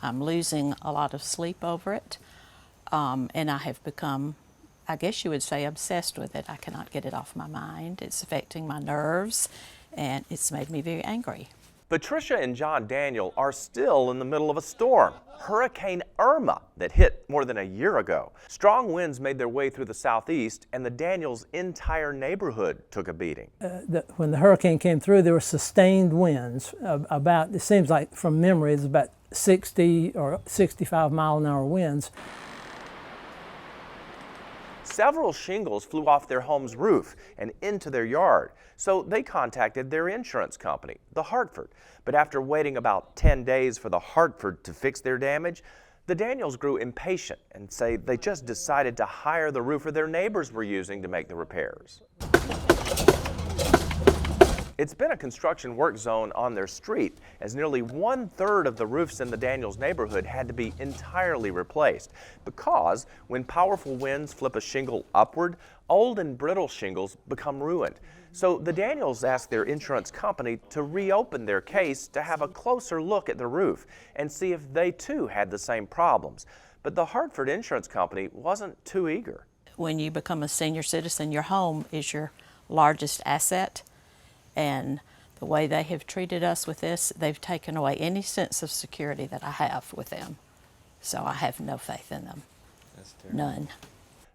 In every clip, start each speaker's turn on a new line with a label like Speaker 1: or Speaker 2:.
Speaker 1: I'm losing a lot of sleep over it, and I have become, I guess you would say, obsessed with it. I cannot get it off my mind. It's affecting my nerves, and it's made me very angry.
Speaker 2: Patricia and John Daniel are still in the middle of a storm, Hurricane Irma, that hit more than a year ago. Strong winds made their way through the southeast, and the Daniels' entire neighborhood took a beating.
Speaker 3: When the hurricane came through, there were sustained winds, about, it seems like from memory, it's about 60 or 65-mile-an-hour winds.
Speaker 2: Several shingles flew off their home's roof and into their yard, so they contacted their insurance company, The Hartford. But after waiting about 10 days for The Hartford to fix their damage, the Daniels grew impatient and say they just decided to hire the roofer their neighbors were using to make the repairs. It's been a construction work zone on their street, as nearly 1/3 of the roofs in the Daniels neighborhood had to be entirely replaced, because when powerful winds flip a shingle upward, old and brittle shingles become ruined. So the Daniels asked their insurance company to reopen their case to have a closer look at the roof and see if they too had the same problems. But the Hartford Insurance Company wasn't too eager.
Speaker 1: When you become a senior citizen, your home is your largest asset. And the way they have treated us with this, they've taken away any sense of security that I have with them. So I have no faith in them. None.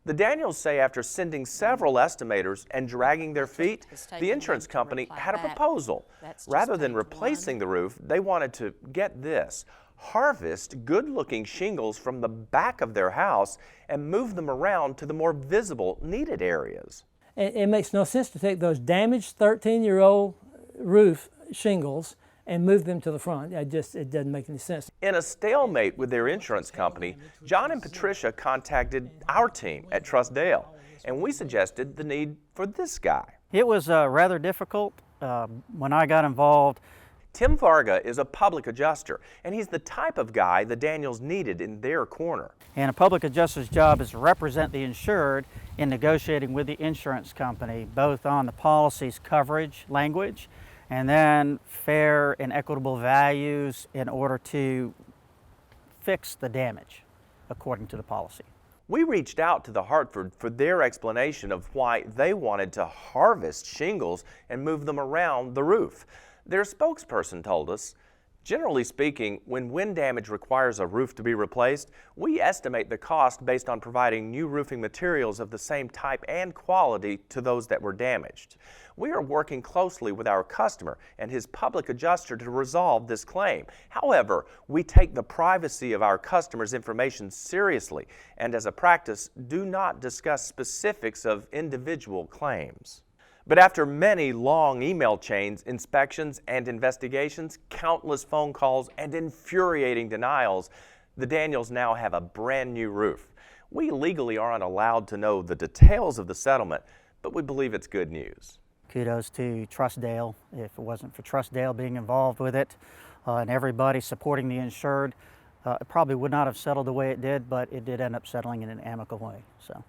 Speaker 2: The Daniels say after sending several estimators and dragging their feet, the insurance company had a proposal. Rather than replacing the roof, they wanted to, get this, harvest good-looking shingles from the back of their house and move them around to the more visible, needed areas.
Speaker 3: It makes no sense to take those damaged 13-year-old roof shingles and move them to the front. It doesn't make any sense.
Speaker 2: In a stalemate with their insurance company, John and Patricia contacted our team at TrustDALE, and we suggested the need for this guy.
Speaker 4: It was rather difficult when I got involved.
Speaker 2: Tim Varga is a public adjuster, and he's the type of guy the Daniels needed in their corner.
Speaker 4: And a public adjuster's job is to represent the insured in negotiating with the insurance company, both on the policy's coverage language and then fair and equitable values in order to fix the damage according to the policy.
Speaker 2: We reached out to the Hartford for their explanation of why they wanted to harvest shingles and move them around the roof. Their spokesperson told us, generally speaking, when wind damage requires a roof to be replaced, we estimate the cost based on providing new roofing materials of the same type and quality to those that were damaged. We are working closely with our customer and his public adjuster to resolve this claim. However, we take the privacy of our customers' information seriously and, as a practice, do not discuss specifics of individual claims. But after many long email chains, inspections, and investigations, countless phone calls, and infuriating denials, the Daniels now have a brand new roof. We legally aren't allowed to know the details of the settlement, but we believe it's good news.
Speaker 4: Kudos to TrustDALE. If it wasn't for TrustDALE being involved with it and everybody supporting the insured, it probably would not have settled the way it did, but it did end up settling in an amicable way. So.